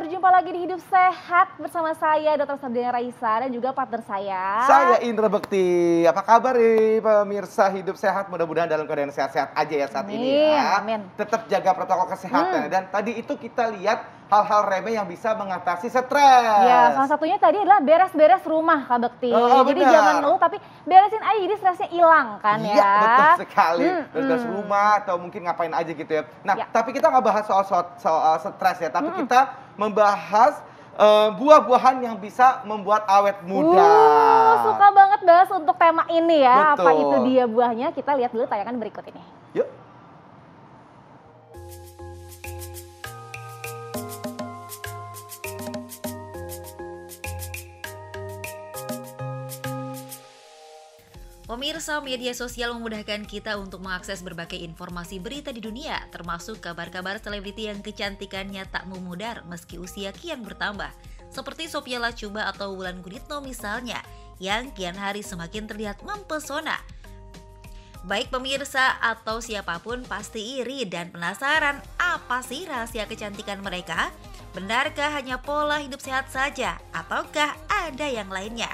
berjumpa lagi di Hidup Sehat bersama saya Dr. Sabrina Raisa dan juga partner Saya Indra Bekti. Apa kabar nih pemirsa Hidup Sehat? Mudah-mudahan dalam keadaan sehat-sehat aja ya saat ini ya. Amin. Tetap jaga protokol kesehatan. Dan tadi itu kita lihat hal-hal remeh yang bisa mengatasi stres. Ya, salah satunya tadi adalah beres-beres rumah Kak Bekti. Jadi benar. jangan ngeluh tapi beresin aja jadi stresnya hilang kan ya. Iya betul sekali. Beres-beres rumah atau mungkin ngapain aja gitu ya. Nah tapi kita nggak bahas soal stres ya. Tapi kita membahas buah-buahan yang bisa membuat awet muda. Suka banget bahas untuk tema ini ya. Betul. Apa itu dia buahnya? Kita lihat dulu tayangan berikut ini. Yuk. Pemirsa, media sosial memudahkan kita untuk mengakses berbagai informasi berita di dunia, termasuk kabar-kabar selebriti yang kecantikannya tak memudar meski usia kian bertambah. Seperti Sophia Latjuba atau Wulan Guritno misalnya, yang kian hari semakin terlihat mempesona. Baik pemirsa atau siapapun pasti iri dan penasaran apa sih rahasia kecantikan mereka? Benarkah hanya pola hidup sehat saja ataukah ada yang lainnya?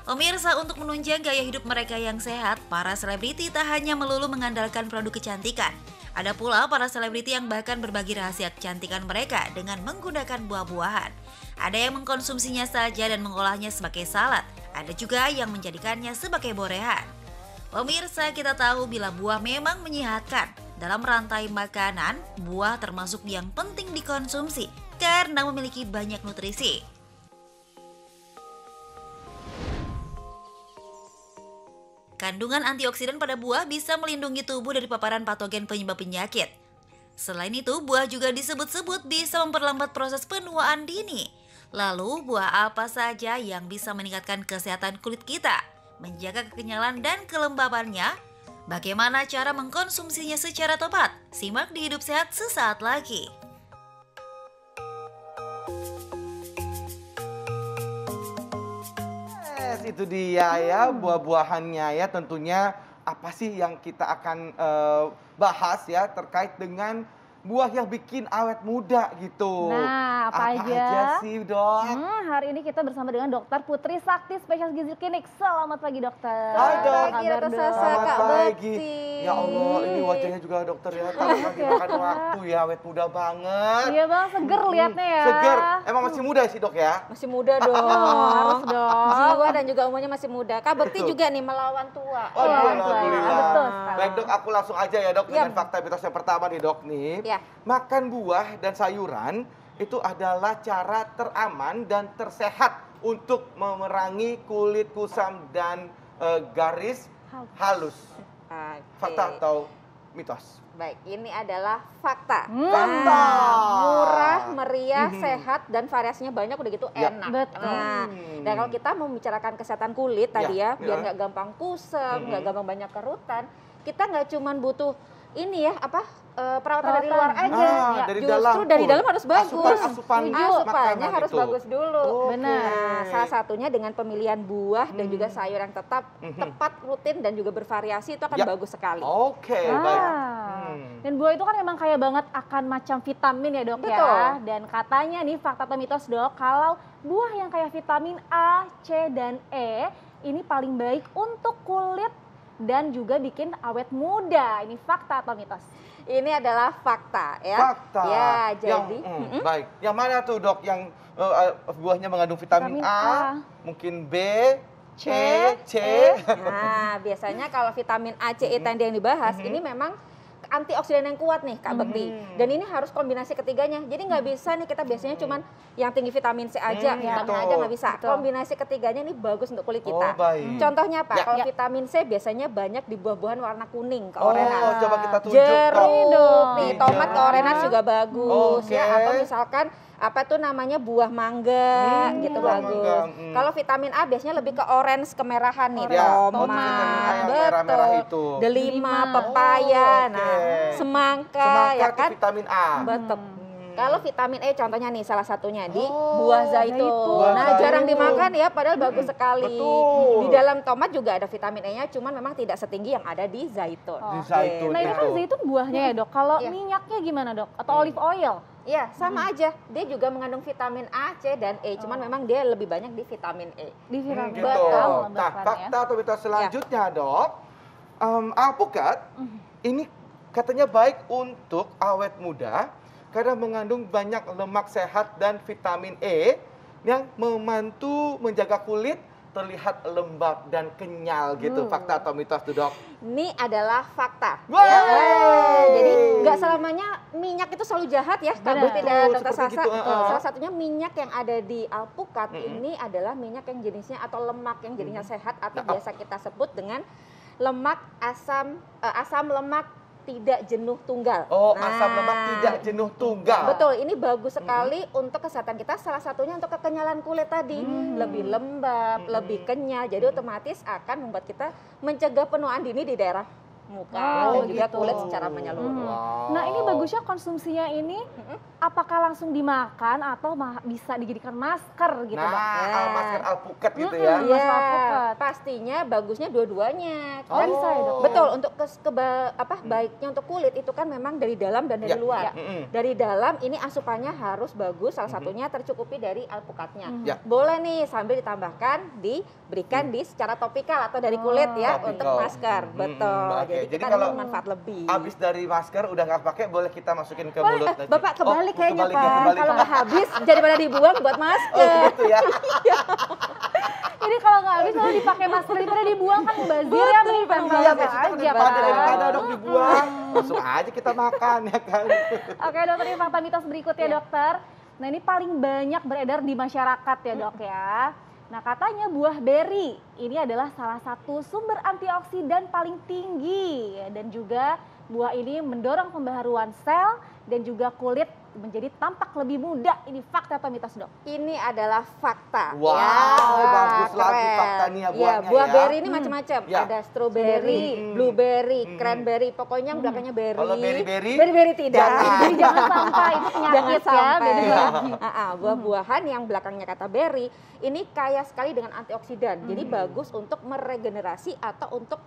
Pemirsa, untuk menunjang gaya hidup mereka yang sehat, para selebriti tak hanya melulu mengandalkan produk kecantikan. Ada pula para selebriti yang bahkan berbagi rahasia kecantikan mereka dengan menggunakan buah-buahan. Ada yang mengkonsumsinya saja dan mengolahnya sebagai salad. Ada juga yang menjadikannya sebagai borehan. Pemirsa, kita tahu bila buah memang menyehatkan. Dalam rantai makanan, buah termasuk yang penting dikonsumsi karena memiliki banyak nutrisi. Kandungan antioksidan pada buah bisa melindungi tubuh dari paparan patogen penyebab penyakit. Selain itu, buah juga disebut-sebut bisa memperlambat proses penuaan dini. Lalu, buah apa saja yang bisa meningkatkan kesehatan kulit kita, menjaga kekenyalan dan kelembabannya? Bagaimana cara mengkonsumsinya secara tepat? Simak di Hidup Sehat sesaat lagi. Itu dia ya buah-buahannya ya, tentunya apa sih yang kita akan bahas ya terkait dengan buah yang bikin awet muda gitu. Nah, apa aja sih dok? Hari ini kita bersama dengan Dokter Putri Sakti, spesialis gizi klinik. Selamat pagi dokter. Hai dok. Apa kabar, Dok? Selamat pagi. Ya Allah, ini wajahnya juga dokter ya. Tapi lagi makan waktu ya, awet muda banget. Iya bang, seger liatnya ya. Seger. Emang masih muda sih dok ya? Masih muda dong. Harus dong. Jiwa dan juga umurnya masih muda. Kak Bekti Betul. juga nih melawan tua. Oh, Iya, alhamdulillah. betul sekali. Baik dok, aku langsung aja ya dok dengan fakta mitos yang pertama nih dok nih. Ya. Makan buah dan sayuran itu adalah cara teraman dan tersehat untuk memerangi kulit kusam dan garis halus. Oke. Fakta atau mitos? Baik, ini adalah fakta. Fakta. Murah, meriah, sehat, dan variasinya banyak udah gitu Ya. enak. Betul. Nah, dan kalau kita membicarakan kesehatan kulit tadi Ya. ya, biar nggak gampang kusam, nggak gampang banyak kerutan, kita nggak cuman butuh ini ya, perawatan dari luar aja. Ah, dari Justru dalam dari pun. dalam harus bagus. Asupannya Asupannya harus itu. bagus dulu. Oke. Benar. Nah, salah satunya dengan pemilihan buah dan juga sayur yang tetap tepat, rutin dan juga bervariasi itu akan Ya. bagus sekali. Oke, baik. Dan buah itu kan memang kaya banget akan macam vitamin ya dok Betul. ya. Dan katanya nih fakta atau mitos dok, kalau buah yang kaya vitamin A, C, dan E ini paling baik untuk kulit dan juga bikin awet muda. Ini fakta atau mitos? Ini adalah fakta ya. Fakta. Ya, jadi Baik. Yang mana tuh dok yang buahnya mengandung vitamin Vitamin A, A. mungkin B, C, C. nah, biasanya kalau vitamin A, C, E tadi yang dibahas ini memang antioksidan yang kuat nih Kak Bekti. Dan ini harus kombinasi ketiganya. Jadi nggak bisa nih kita biasanya cuman yang tinggi vitamin C aja, vitamin A aja nggak bisa. Betul. Kombinasi ketiganya ini bagus untuk kulit kita. Oh, baik. Contohnya apa? Ya. Kalau vitamin C biasanya banyak di buah-buahan warna kuning, keorenan. Oh, coba kita tunjuk Jeruk, dong. nih tomat keorenan juga bagus Oke. ya. Atau misalkan apa tuh namanya buah mangga gitu buah bagus. mangga, Kalau vitamin A biasanya lebih ke orange kemerahan nih, Ya, tomat, vitamin A yang betul, merah-merah itu. delima, Delima. pepaya, Oh, oke. nah semangka, Semangka ya itu kan, vitamin A. betul. Kalau vitamin E contohnya nih salah satunya di buah zaitun. Buah Nah, jarang zaitun. dimakan ya, padahal bagus sekali. Betul. Di dalam tomat juga ada vitamin E-nya, cuman memang tidak setinggi yang ada di zaitun. Di zaitun. Nah ini kan Betul. zaitun buahnya ya dok, kalau Iya. minyaknya gimana dok? Atau olive oil? Iya, sama aja. Dia juga mengandung vitamin A, C, dan E. Cuman memang dia lebih banyak di vitamin E. Di vitamin Gitu. Betul. Nah, fakta atau mitos selanjutnya dok, alpukat ini katanya baik untuk awet muda karena mengandung banyak lemak sehat dan vitamin E yang membantu menjaga kulit terlihat lembab dan kenyal gitu. Fakta atau mitos tuh dok? Ini adalah fakta. Wow. Ya. Jadi nggak selamanya minyak itu selalu jahat ya, Kak Benar. Betty dan Betul, Dokter seperti Sasa. gitu, Salah satunya minyak yang ada di alpukat ini adalah minyak yang jenisnya atau lemak yang jenisnya sehat atau biasa kita sebut dengan lemak asam lemak tidak jenuh tunggal. Oh, asam lemak tidak jenuh tunggal. Betul, ini bagus sekali untuk kesehatan kita. Salah satunya untuk kekenyalan kulit tadi, lebih lembab, lebih kenyal. Jadi otomatis akan membuat kita mencegah penuaan dini di daerah muka dan juga gitu. kulit secara menyeluruh. Wow. Nah ini bagusnya konsumsinya ini apakah langsung dimakan atau bisa dijadikan masker gitu dok? Nah, masker alpukat gitu ya. Mas Iya, alpukat. pastinya bagusnya dua-duanya. Oh. Kan Bisa ya, Dok? Betul, untuk baiknya untuk kulit itu kan memang dari dalam dan dari Ya. luar. Mm-mm. Dari dalam ini asupannya harus bagus, salah satunya tercukupi dari alpukatnya. Ya. Boleh nih sambil ditambahkan diberikan di secara topikal atau dari kulit ya Topikal. untuk masker. Betul. Oke, Jadi jadi kita kalau manfaat lebih. Abis dari masker udah nggak pakai, boleh kita masukin ke Boleh. mulut nanti. Bapak kebalik kayaknya kebalik Pak. ya, kebalik. Kalau nggak habis daripada dibuang buat Oh masker. gitu ya. Jadi kalau nggak habis lalu dipakai masker daripada dibuang kan mubazir ya, mending tempel Iya, aja biasanya kan Pak. daripada dok dibuang, langsung aja kita makan ya kan. Oke dokter, ini fakta mitos berikutnya Iya. dokter. Nah ini paling banyak beredar di masyarakat ya dok ya. Nah katanya buah beri ini adalah salah satu sumber antioksidan paling tinggi ya. Dan juga buah ini mendorong pembaharuan sel dan juga kulit menjadi tampak lebih muda. Ini fakta atau mitos dok? Ini adalah fakta. Wow, bagus lagi keren. faktanya Iya, buahnya buah ya. beri ini macam-macam. Ya. Ada strawberry, blueberry, Hmm. cranberry, pokoknya yang belakangnya berry. Kalau berry-berry, Berry tidak. jangan. Jadi jangan sampai itu Jangan penyakit ya. sampai. Beda lagi. Buah-buahan yang belakangnya kata berry ini kaya sekali dengan antioksidan. Jadi bagus untuk meregenerasi atau untuk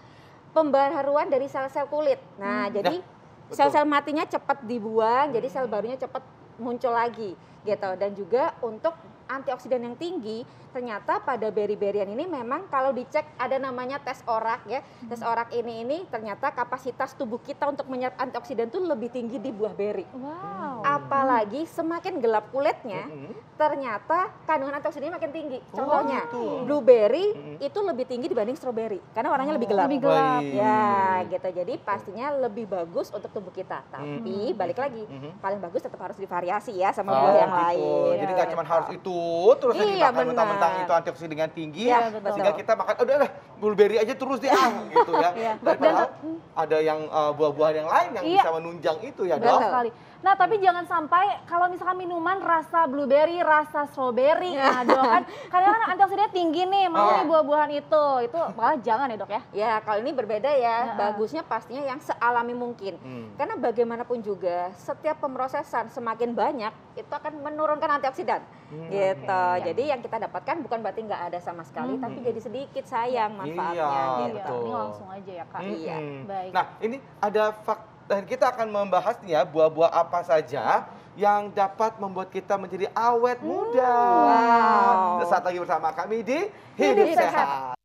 pembaharuan dari sel-sel kulit. Nah, jadi betul. sel-sel matinya cepat dibuang, jadi sel barunya cepat muncul lagi gitu. Dan juga untuk antioksidan yang tinggi, ternyata pada beri-berian ini memang kalau dicek ada namanya tes orak ya. Tes orak ini ternyata kapasitas tubuh kita untuk menyerap antioksidan itu lebih tinggi di buah beri. Wow. Apalagi semakin gelap kulitnya, ternyata kandungan antioksidannya makin tinggi. Contohnya, gitu. blueberry itu lebih tinggi dibanding strawberry karena warnanya lebih gelap. Lebih gelap. Baik. Ya, gitu. Jadi pastinya lebih bagus untuk tubuh kita. Tapi balik lagi, paling bagus tetap harus divariasi ya sama buah yang gitu. lain. Jadi nggak cuma harus itu terus yang Iya, dimakan mentang-mentang benar. itu antioksidan tinggi, Iya, betul. sehingga kita makan udah blueberry aja terus deh gitu ya. Iya. Tapi padahal ada yang buah-buahan yang lain yang Iya. bisa menunjang itu ya Betul dok. sekali. Nah tapi jangan sampai kalau misalkan minuman rasa blueberry, rasa strawberry, nah dok kan kadang kan antioksidannya tinggi nih, mau nih buah-buahan itu malah jangan ya dok ya. Ya, kalau ini berbeda ya. Nah, Bagusnya pastinya yang sealami mungkin. Karena bagaimanapun juga, setiap pemrosesan semakin banyak, itu akan menurunkan antioksidan. Gitu. Jadi yang kita dapatkan bukan berarti nggak ada sama sekali, tapi jadi sedikit sayang manfaatnya. Iya, gitu. Iya, betul. ini langsung aja ya kak. Iya. Baik. Nah ini ada fakta dan kita akan membahas nih ya buah-buah apa saja yang dapat membuat kita menjadi awet muda. Wow. Sesaat lagi bersama kami di Hidup Hidup Sehat. Sehat.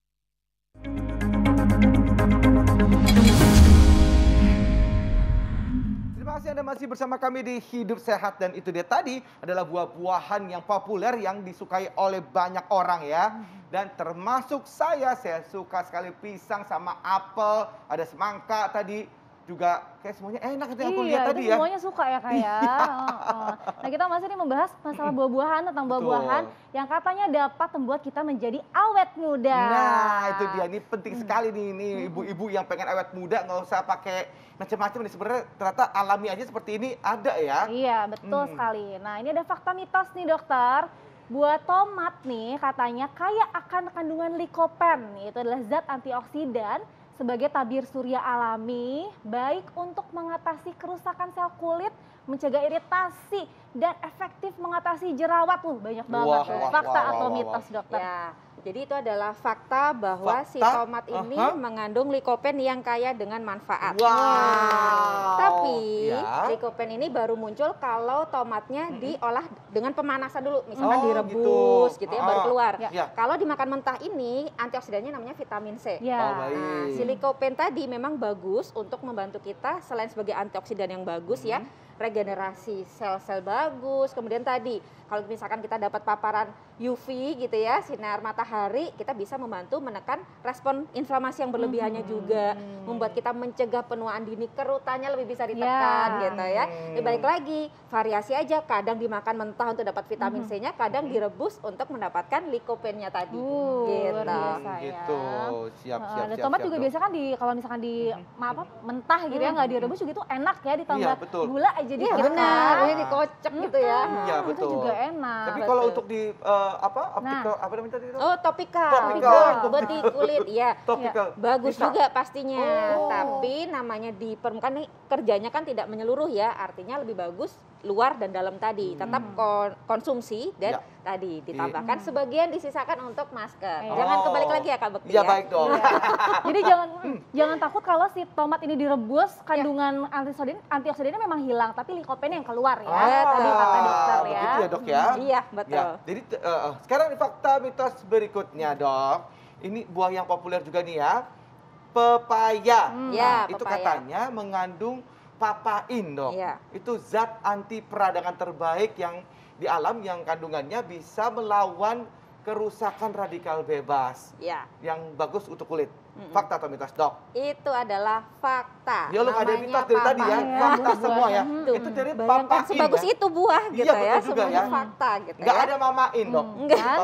Terima kasih Anda masih bersama kami di Hidup Sehat dan itu dia tadi adalah buah-buahan yang populer yang disukai oleh banyak orang ya. Dan termasuk saya suka sekali pisang sama apel, ada semangka tadi juga kayak semuanya enak itu yang aku lihat Iya, tadi itu ya. semuanya suka ya kak ya. Heeh. Nah kita masih nih membahas masalah buah-buahan, tentang buah-buahan yang katanya dapat membuat kita menjadi awet muda. Nah, itu dia. Ini penting sekali nih, ibu-ibu yang pengen awet muda nggak usah pakai macam-macam nih. Sebenarnya ternyata alami aja seperti ini ada ya. Iya, betul sekali. Nah ini ada fakta mitos nih dokter. Buah tomat nih katanya kaya akan kandungan likopen. Itu adalah zat antioksidan sebagai tabir surya alami, baik untuk mengatasi kerusakan sel kulit mencegah iritasi, dan efektif mengatasi jerawat. Banyak banget fakta atau mitos, dokter. Ya, jadi itu adalah fakta bahwa si tomat ini mengandung likopen yang kaya dengan manfaat. Tapi likopen ini baru muncul kalau tomatnya diolah dengan pemanasan dulu, misalkan direbus gitu ya, baru keluar. Kalau dimakan mentah ini antioksidannya namanya vitamin C. Nah, si likopen tadi memang bagus untuk membantu kita selain sebagai antioksidan yang bagus ya, regenerasi sel-sel bagus. Kemudian tadi kalau misalkan kita dapat paparan UV gitu ya, sinar matahari, kita bisa membantu menekan respon inflamasi yang berlebihannya juga, membuat kita mencegah penuaan dini, kerutannya lebih bisa ditekan gitu ya. Balik lagi, variasi aja, kadang dimakan mentah untuk dapat vitamin C-nya, kadang direbus untuk mendapatkan likopennya tadi. Gitu. Gitu. Siap. Tomat juga biasa kan kalau misalkan di mentah gitu ya, nggak direbus juga itu enak ya, ditambah gula aja dikit. Benar, ini dikocek gitu ya. Iya, betul. Itu juga enak. Tapi kalau untuk di optical, apa namanya tadi? Topikal. Buat di kulit, ya. Topikal. Bagus juga pastinya. Tapi namanya di permukaan nih kerjanya kan tidak menyeluruh ya. Artinya lebih bagus luar dan dalam tadi. Tetap konsumsi dan tadi ditambahkan sebagian disisakan untuk masker. Jangan kebalik lagi ya Kak Bekti. Iya, baik dong. Jadi jangan takut kalau si tomat ini direbus, kandungan antioksidannya memang hilang, tapi likopennya yang keluar ya. Tadi kata dokter ya. Begitu ya, Dok ya? Iya, betul. Jadi sekarang fakta mitos berikutnya, Dok. Ini buah yang populer juga nih ya. Pepaya. Itu katanya mengandung papain, Dok. Itu zat anti peradangan terbaik yang di alam yang kandungannya bisa melawan kerusakan radikal bebas. Yang bagus untuk kulit. Fakta atau mitos, Dok? Itu adalah fakta. Ya, lu ada mitos dari tadi ya. Fakta semua ya. Itu dari papain. Sebagus itu buah gitu ya. Semuanya fakta gitu ya. Nggak ada mamain, Dok.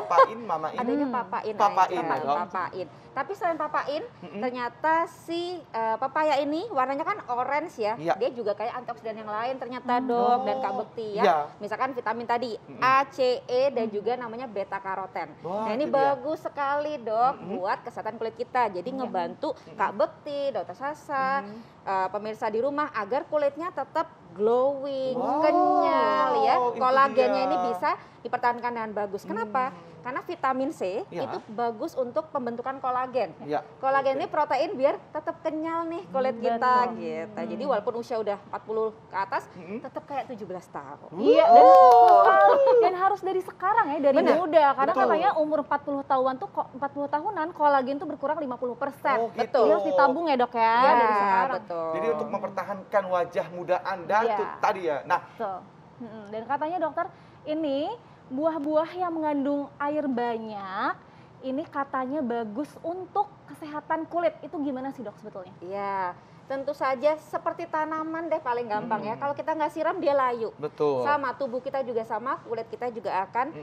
Papain, mamain. Adanya papain. Papain. Tapi selain papain, ternyata si papaya ini warnanya kan orange ya. Dia juga kayak antioksidan yang lain ternyata, Dok, dan Kak Bekti ya. Misalkan vitamin tadi A, C, E dan juga namanya beta karoten. Nah, ini bagus sekali, Dok, buat kesehatan kulit kita. Jadi ngebantu Kak Bekti, Dokter Sasa, pemirsa di rumah agar kulitnya tetap glowing, kenyal ya. Kolagennya ini bisa dipertahankan dengan bagus. Kenapa? Karena vitamin C itu bagus untuk pembentukan kolagen. Kolagen ini protein biar tetap kenyal nih kulit kita gitu. Jadi walaupun usia udah 40 ke atas, tetap kayak 17 tahun. Iya, dan harus dari sekarang ya, dari muda. Karena katanya umur 40 tahunan tuh 40 tahunan kolagen tuh berkurang 50%. Betul. Harus ditabung ya, Dok ya, dari sekarang. Betul. Jadi untuk mempertahankan wajah muda Anda itu tadi ya. Nah, dan katanya dokter, ini buah-buah yang mengandung air banyak, ini katanya bagus untuk kesehatan kulit. Itu gimana sih, Dok, sebetulnya? Iya, tentu saja seperti tanaman deh paling gampang ya. Kalau kita nggak siram dia layu. Betul. Sama tubuh kita juga sama, kulit kita juga akan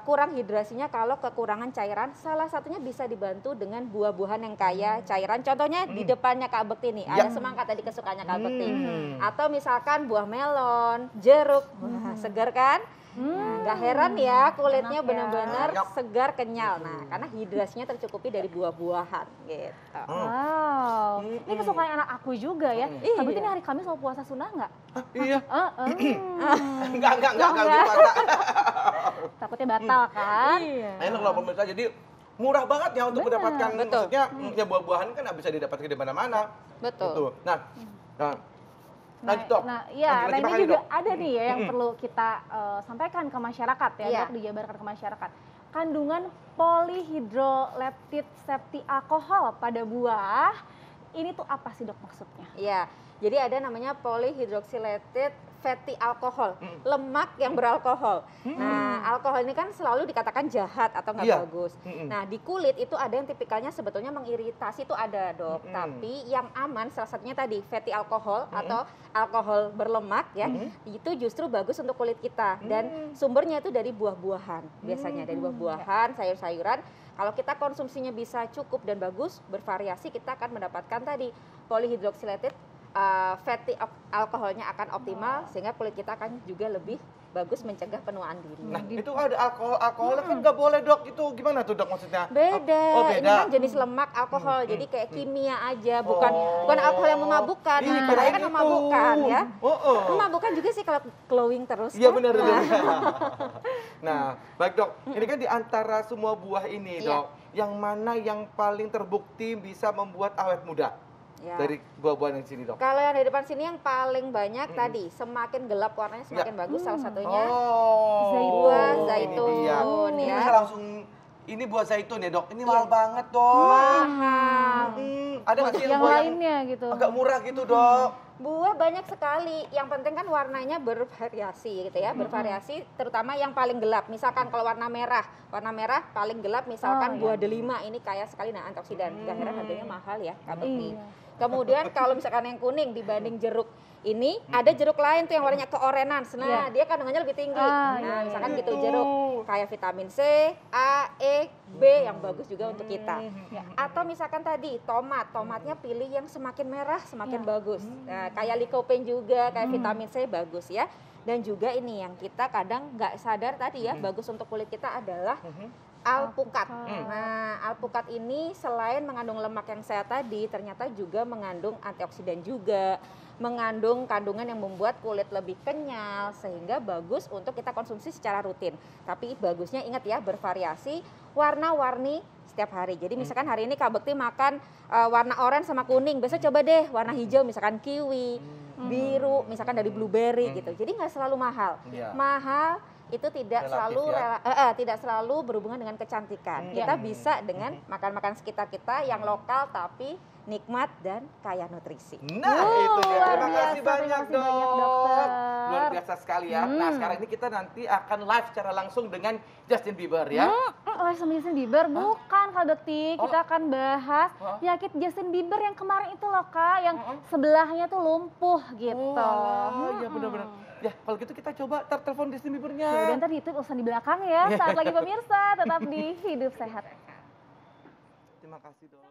kurang hidrasinya kalau kekurangan cairan. Salah satunya bisa dibantu dengan buah-buahan yang kaya cairan. Contohnya di depannya Kak Bekti nih, ada semangka tadi kesukaannya Kak Bekti. Atau misalkan buah melon, jeruk, wah segar kan? Nggak heran ya kulitnya benar-benar segar kenyal. Nah, karena hidrasinya tercukupi dari buah-buahan gitu. Wow, ini kesukaan anak aku juga ya. Tapi ini hari Kamis mau puasa sunnah nggak? Iya. Enggak puasa. Takutnya batal kan? Enak loh pemirsa, jadi murah banget ya untuk mendapatkan, maksudnya ya buah-buahan kan nggak bisa didapatkan di mana-mana. Betul. Nah, ini juga ada nih ya yang perlu kita sampaikan ke masyarakat ya, Dok, dijabarkan ke masyarakat. Kandungan polyhydroleptit septi alkohol pada buah, ini tuh apa sih, Dok, maksudnya? Iya, jadi ada namanya polyhydroxylated fatty alcohol, lemak yang beralkohol. Nah, alkohol ini kan selalu dikatakan jahat atau nggak bagus. Nah, di kulit itu ada yang tipikalnya sebetulnya mengiritasi, itu ada, Dok. Tapi yang aman salah satunya tadi fatty alcohol atau alkohol berlemak ya, itu justru bagus untuk kulit kita. Dan sumbernya itu dari buah-buahan, biasanya dari buah-buahan, sayur-sayuran. Kalau kita konsumsinya bisa cukup dan bagus, bervariasi, kita akan mendapatkan tadi polyhydroxylated fatty alkoholnya akan optimal, sehingga kulit kita akan juga lebih bagus mencegah penuaan diri. Nah, itu ada alkoholnya kan nggak boleh dok, itu gimana tuh dok maksudnya? Beda. Oh, Ini beda. kan jenis lemak alkohol, jadi kayak kimia aja, bukan alkohol yang memabukkan. Ih, Nah, kirain kan gitu. memabukkan ya. Oh. Memabukkan juga sih kalau glowing terus. Iya kan? benar. Nah, Nah, baik dok, ini kan di antara semua buah ini Iya. dok, yang mana yang paling terbukti bisa membuat awet muda ya. dari buah-buahan yang sini dok? Kalau yang dari depan sini yang paling banyak tadi, semakin gelap warnanya semakin bagus. Salah satunya buah zaitun, ini dia. Ini ya. bisa langsung, ini buah zaitun ya dok, ini mahal banget dok. Mahal. Ada nggak sih Yang buah lainnya gitu. agak murah gitu dok? Buah banyak sekali. Yang penting kan warnanya bervariasi gitu ya, bervariasi. Terutama yang paling gelap. Misalkan kalau warna merah paling gelap. Misalkan buah delima ini kaya sekali nah antioksidan. Gak heran harganya mahal ya, Kak Bekti. Iya. Kemudian kalau misalkan yang kuning dibanding jeruk ini, ada jeruk lain tuh yang warnanya keorenan. Nah, dia kandungannya lebih tinggi. Nah, misalkan gitu jeruk kayak vitamin C, A, E, B yang bagus juga untuk kita. Atau misalkan tadi tomatnya pilih yang semakin merah semakin bagus. Nah, kayak lycopene juga, kayak vitamin C bagus ya. Dan juga ini yang kita kadang nggak sadar tadi ya, bagus untuk kulit kita adalah alpukat. Nah, alpukat ini selain mengandung lemak yang sehat tadi, ternyata juga mengandung antioksidan juga, mengandung kandungan yang membuat kulit lebih kenyal, sehingga bagus untuk kita konsumsi secara rutin. Tapi bagusnya ingat ya, bervariasi, warna-warni setiap hari. Jadi misalkan hari ini Kak Bekti makan warna oranye sama kuning, besok coba deh warna hijau, misalkan kiwi, biru, misalkan dari blueberry gitu. Jadi nggak selalu mahal. Mahal itu tidak Relatif, selalu berhubungan dengan kecantikan. Kita bisa dengan makan-makan sekitar kita yang lokal tapi nikmat dan kaya nutrisi. Nah, itu dia. Terima kasih terima banyak, kasih banyak, dokter. Luar biasa sekali ya. Nah, sekarang ini kita nanti akan live secara langsung dengan Justin Bieber ya. Live sama Justin Bieber? Bukan Kak Bekti, kita akan bahas penyakit Justin Bieber yang kemarin itu loh Kak, yang sebelahnya tuh lumpuh gitu. Iya benar-benar. Ya, kalau gitu kita coba telepon Justin Biebernya. Ya udah, ntar itu urusan di belakang ya. Saat lagi pemirsa, tetap di Hidup Sehat. Terima kasih dok.